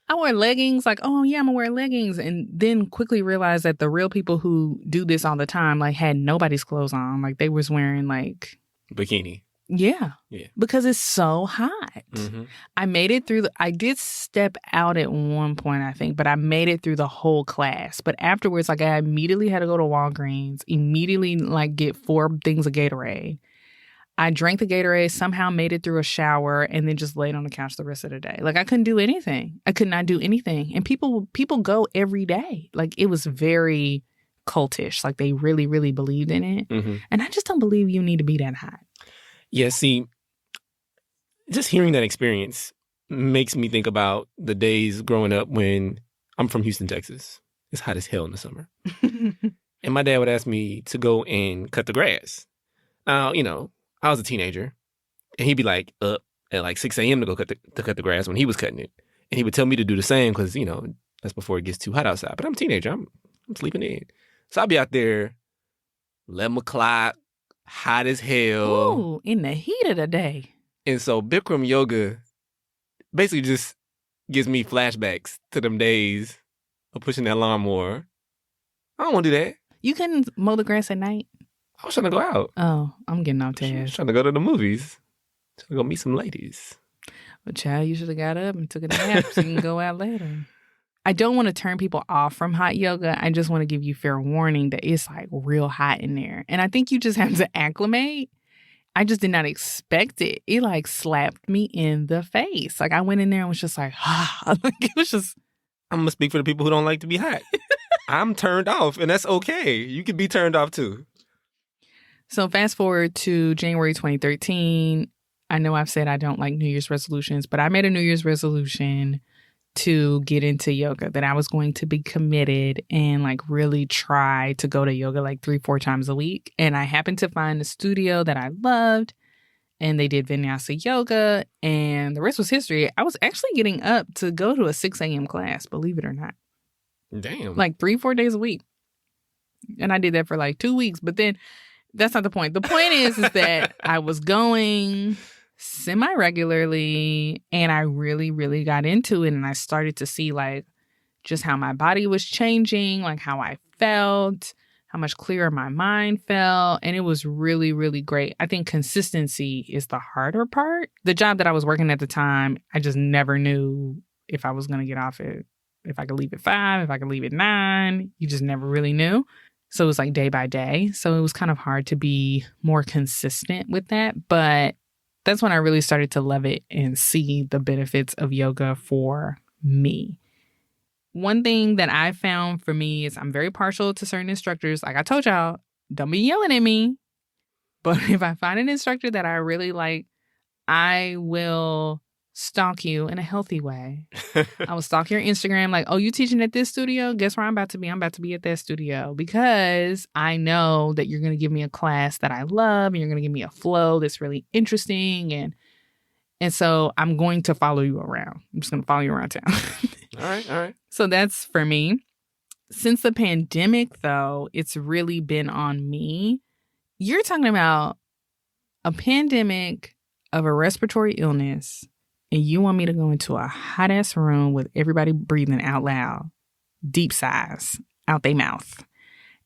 I wore leggings. Oh, yeah, I'm going to wear leggings. And then quickly realized that the real people who do this all the time, had nobody's clothes on. They was wearing, bikini. Yeah. Because it's so hot. Mm-hmm. I made it through. I did step out at one point, I think, but I made it through the whole class. But afterwards, I immediately had to go to Walgreens, immediately get 4 things of Gatorade. I drank the Gatorade, somehow made it through a shower, and then just laid on the couch the rest of the day. I couldn't do anything. I could not do anything. And people go every day. It was very, cultish. Like they really, really believed in it. Mm-hmm. And I just don't believe you need to be that hot. Yeah, see, just hearing that experience makes me think about the days growing up when I'm from Houston, Texas. It's hot as hell in the summer. And my dad would ask me to go and cut the grass. Now, I was a teenager, and he'd be like up at like 6 a.m. to go cut the grass when he was cutting it. And he would tell me to do the same because, that's before it gets too hot outside. But I'm a teenager. I'm sleeping in. So I'll be out there 11 o'clock, hot as hell. Ooh, in the heat of the day. And so Bikram yoga basically just gives me flashbacks to them days of pushing that lawnmower. I don't want to do that. You couldn't mow the grass at night? I was trying to go out. Oh, I'm getting off I was task. trying to go to the movies. Trying to go meet some ladies. But child, you should have got up and took a nap so you can go out later. I don't want to turn people off from hot yoga. I just want to give you fair warning that it's like real hot in there. And I think you just have to acclimate. I just did not expect it. It like slapped me in the face. Like I went in there and was just like, like it was just. I'm going to speak for the people who don't like to be hot. I'm turned off, and that's okay. You can be turned off too. So fast forward to January 2013. I know I've said I don't like New Year's resolutions, but I made a New Year's resolution to get into yoga, that I was going to be committed and like really try to go to yoga like 3-4 times a week. And I happened to find a studio that I loved, and they did Vinyasa Yoga, and the rest was history. I was actually getting up to go to a 6 a.m. class, believe it or not. Damn. Like 3-4 days a week. And I did that for like 2 weeks, but then that's not the point. The point is that I was going semi-regularly, and I really, really got into it, and I started to see like just how my body was changing, like how I felt, how much clearer my mind felt, and it was really, really great. I think consistency is the harder part. The job that I was working at the time, I just never knew if I was going to get off it, if I could leave at 5, if I could leave at 9. You just never really knew. So it was like day by day. So it was kind of hard to be more consistent with that. But that's when I really started to love it and see the benefits of yoga for me. One thing that I found for me is I'm very partial to certain instructors. Like I told y'all, don't be yelling at me. But if I find an instructor that I really like, I will stalk you in a healthy way. I will stalk your Instagram like, oh, you teaching at this studio? Guess where I'm about to be? I'm about to be at that studio, because I know that you're going to give me a class that I love, and you're going to give me a flow that's really interesting. And so I'm going to follow you around. I'm just going to follow you around town. All right. So that's for me. Since the pandemic, though, it's really been on me. You're talking about a pandemic of a respiratory illness, and you want me to go into a hot ass room with everybody breathing out loud, deep sighs out their mouth.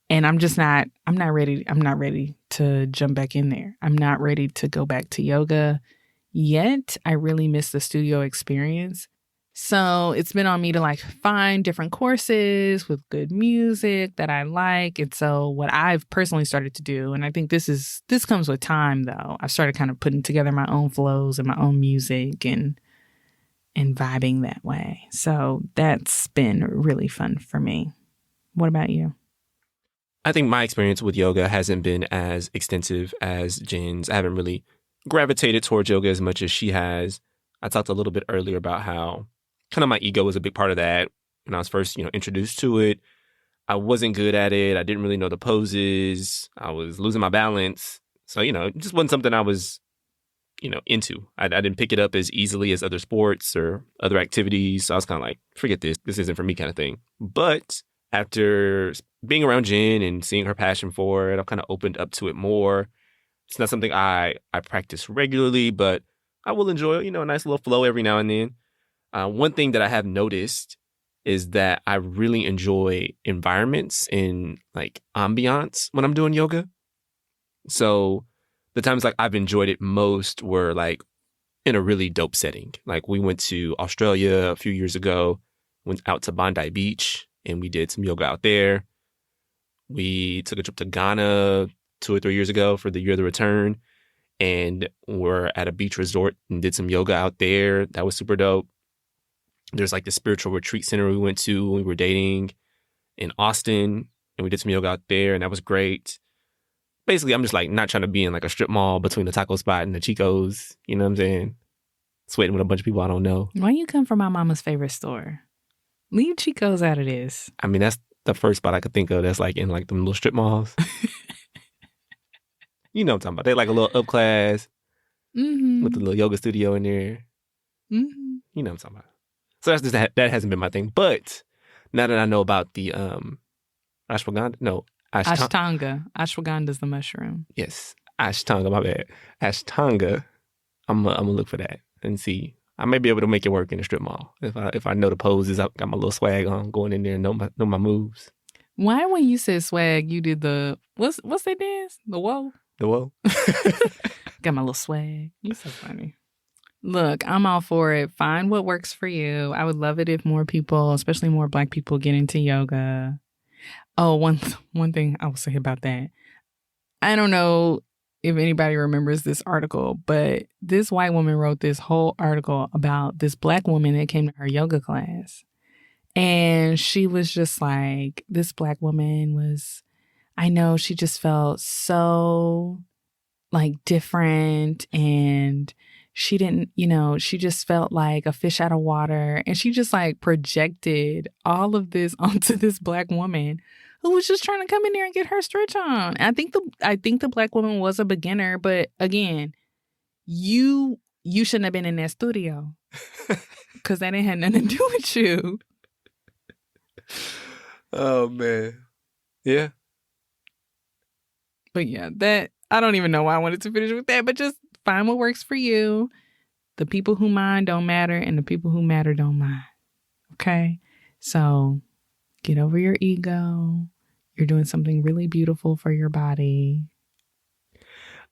And I'm not ready to jump back in there. I'm not ready to go back to yoga yet. I really miss the studio experience. So it's been on me to like find different courses with good music that I like. And so what I've personally started to do, and I think this comes with time though, I've started kind of putting together my own flows and my own music and vibing that way. So that's been really fun for me. What about you? I think my experience with yoga hasn't been as extensive as Jen's. I haven't really gravitated towards yoga as much as she has. I talked a little bit earlier about how kind of my ego was a big part of that when I was first, introduced to it. I wasn't good at it. I didn't really know the poses. I was losing my balance. So, it just wasn't something I was, into. I didn't pick it up as easily as other sports or other activities. So I was kind of like, forget this. This isn't for me kind of thing. But after being around Jen and seeing her passion for it, I've kind of opened up to it more. It's not something I practice regularly, but I will enjoy, a nice little flow every now and then. One thing that I have noticed is that I really enjoy environments and like ambiance when I'm doing yoga. So the times like I've enjoyed it most were like in a really dope setting. Like we went to Australia a few years ago, went out to Bondi Beach, and we did some yoga out there. We took a trip to Ghana 2 or 3 years ago for the Year of the Return, and we're at a beach resort and did some yoga out there. That was super dope. There's like the spiritual retreat center we went to when we were dating in Austin. and we did some yoga out there, and that was great. Basically, I'm just like not trying to be in like a strip mall between the taco spot and the Chico's. You know what I'm saying? Sweating with a bunch of people I don't know. Why you come from my mama's favorite store? Leave Chico's out of this. I mean, that's the first spot I could think of that's like in like them little strip malls. You know what I'm talking about. They like a little up class with a little yoga studio in there. Mm-hmm. You know what I'm talking about. So that's just that hasn't been my thing. But now that I know about the ashwagandha, no, Ashtanga. Ashwaganda's the mushroom. Yes, Ashtanga. My bad. Ashtanga. I'm gonna look for that and see. I may be able to make it work in the strip mall if I know the poses. I got my little swag on, going in there and know my moves. Why, when you said swag, you did the what's that dance? The whoa. The whoa. Got my little swag. You're so funny. Look, I'm all for it. Find what works for you. I would love it if more people, especially more Black people, get into yoga. Oh, one thing I will say about that. I don't know if anybody remembers this article, but this white woman wrote this whole article about this Black woman that came to her yoga class. And she was just like, this Black woman was, I know she just felt so like different, and she didn't, she just felt like a fish out of water. And she just like projected all of this onto this Black woman who was just trying to come in there and get her stretch on. And I think the Black woman was a beginner, but again, you shouldn't have been in that studio because that ain't had nothing to do with you. Oh man, yeah. But yeah, that I don't even know why I wanted to finish with that, but just find what works for you. The people who mind don't matter, and the people who matter don't mind. Okay? So get over your ego. You're doing something really beautiful for your body.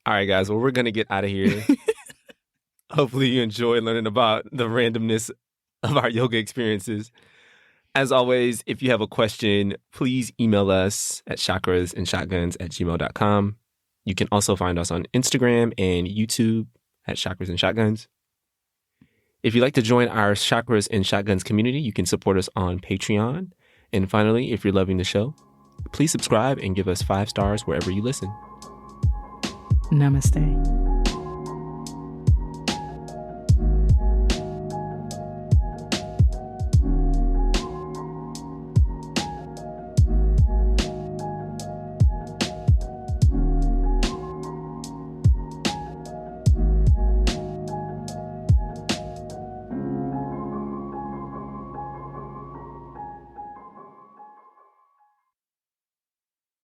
All right, guys. Well, we're going to get out of here. Hopefully you enjoy learning about the randomness of our yoga experiences. As always, if you have a question, please email us at chakrasandshotguns@gmail.com. You can also find us on Instagram and YouTube at Chakras and Shotguns. If you'd like to join our Chakras and Shotguns community, you can support us on Patreon. And finally, if you're loving the show, please subscribe and give us 5 stars wherever you listen. Namaste.